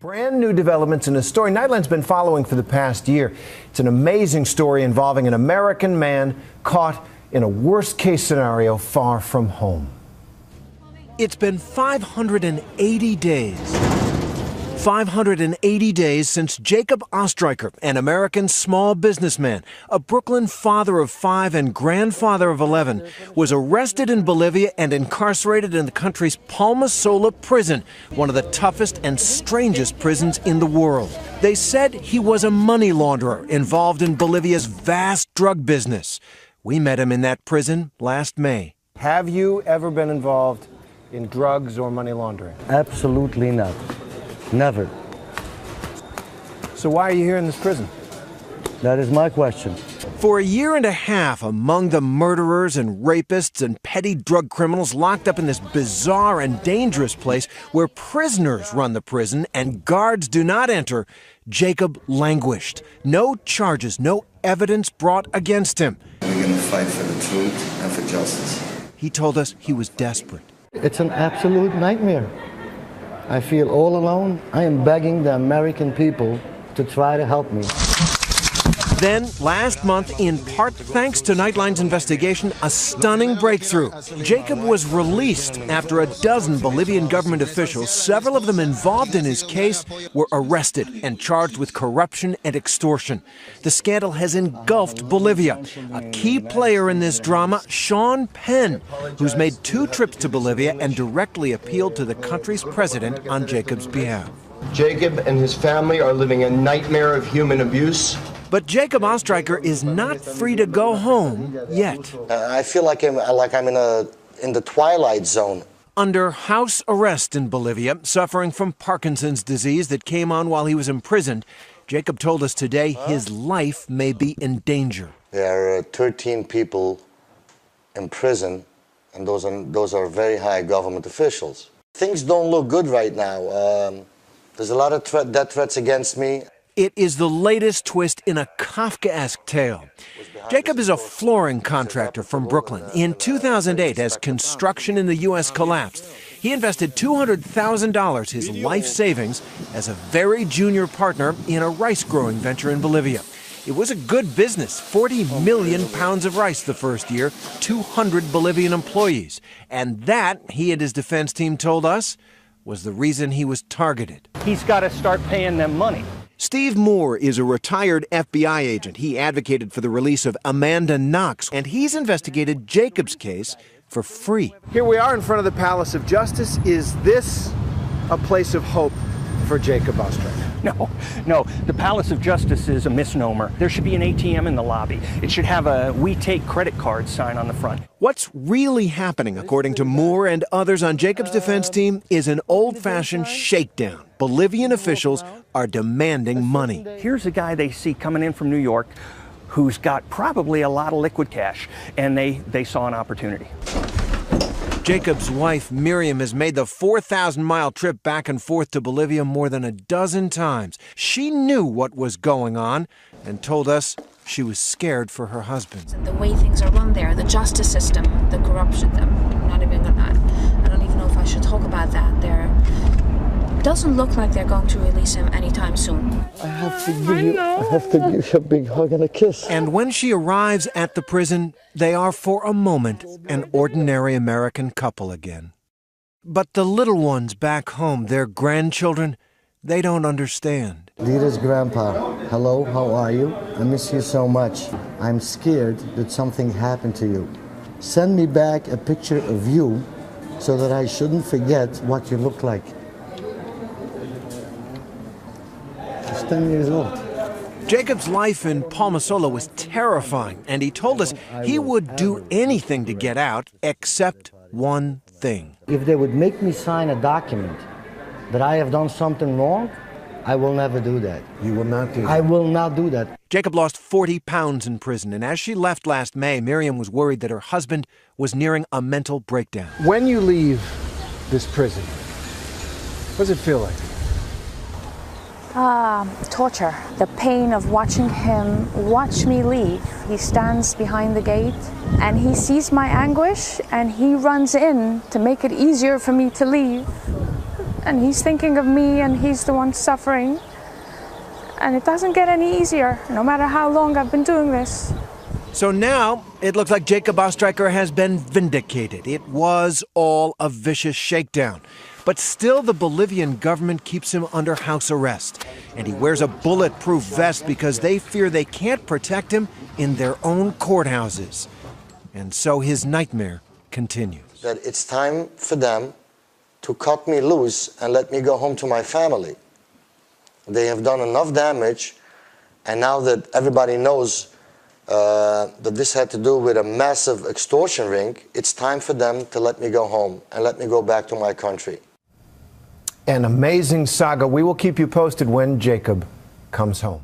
Brand new developments in a story Nightline's been following for the past year. It's an amazing story involving an American man caught in a worst-case scenario far from home. It's been 580 days. 580 days since Jacob Ostreicher, an American small businessman, a Brooklyn father of 5 and grandfather of 11, was arrested in Bolivia and incarcerated in the country's Palma Sola prison, one of the toughest and strangest prisons in the world. They said he was a money launderer involved in Bolivia's vast drug business. We met him in that prison last May. Have you ever been involved in drugs or money laundering? Absolutely not. Never. So why are you here in this prison? That is my question. For a year and a half, among the murderers and rapists and petty drug criminals locked up in this bizarre and dangerous place where prisoners run the prison and guards do not enter, Jacob languished. No charges, no evidence brought against him. We're going to fight for the truth and for justice. He told us he was desperate. It's an absolute nightmare. I feel all alone. I am begging the American people to try to help me. Then, last month, in part thanks to Nightline's investigation, a stunning breakthrough. Jacob was released after a dozen Bolivian government officials, several of them involved in his case, were arrested and charged with corruption and extortion. The scandal has engulfed Bolivia. A key player in this drama, Sean Penn, who's made 2 trips to Bolivia and directly appealed to the country's president on Jacob's behalf. Jacob and his family are living a nightmare of human abuse. But Jacob Ostreicher is not free to go home yet. I feel like I'm in the twilight zone. Under house arrest in Bolivia, suffering from Parkinson's disease that came on while he was imprisoned, Jacob told us today his life may be in danger. There are 13 people in prison, and those are very high government officials. Things don't look good right now. There's a lot of death threats against me. It is the latest twist in a Kafkaesque tale. Jacob is a flooring contractor from Brooklyn. In 2008, as construction in the U.S. collapsed, he invested $200,000, his life savings, as a very junior partner in a rice-growing venture in Bolivia. It was a good business, 40 million pounds of rice the first year, 200 Bolivian employees. And that, he and his defense team told us, was the reason he was targeted. He's got to start paying them money. Steve Moore is a retired FBI agent. He advocated for the release of Amanda Knox, and he's investigated Jacob's case for free. Here we are in front of the Palace of Justice. Is this a place of hope for Jacob Ostreicher? No. The Palace of Justice is a misnomer. There should be an ATM in the lobby. It should have a "We Take Credit Cards" sign on the front. What's really happening, according to Moore and others on Jacob's defense team, is an old-fashioned shakedown. Bolivian officials are demanding money. Here's a guy they see coming in from New York who's got probably a lot of liquid cash, and they saw an opportunity. Jacob's wife, Miriam, has made the 4,000-mile trip back and forth to Bolivia more than a dozen times. She knew what was going on and told us she was scared for her husband. The way things are run there, the justice system, the corruption, I don't even know if I should talk about that. It doesn't look like they're going to release him anytime soon. I have to give you a big hug and a kiss. And when she arrives at the prison, they are for a moment an ordinary American couple again. But the little ones back home, their grandchildren, they don't understand. Dearest Grandpa, hello, how are you? I miss you so much. I'm scared that something happened to you. Send me back a picture of you so that I shouldn't forget what you look like. He's 10 years old. Jacob's life in Palma Sola was terrifying, and he told us he would do anything to get out except one thing. If they would make me sign a document that I have done something wrong, I will never do that. You will not do that? I will not do that. Jacob lost 40 pounds in prison, and as she left last May, Miriam was worried that her husband was nearing a mental breakdown. When you leave this prison, what does it feel like? Torture. The pain of watching him watch me leave. He stands behind the gate and he sees my anguish and he runs in to make it easier for me to leave. and he's thinking of me, and he's the one suffering. And it doesn't get any easier, no matter how long I've been doing this. So now it looks like Jacob Ostreicher has been vindicated. It was all a vicious shakedown. But still, the Bolivian government keeps him under house arrest. And he wears a bulletproof vest because they fear they can't protect him in their own courthouses. And so his nightmare continues. That it's time for them to cut me loose and let me go home to my family. They have done enough damage, and now that everybody knows that this had to do with a massive extortion ring, it's time for them to let me go home and let me go back to my country. An amazing saga. We will keep you posted when Jacob comes home.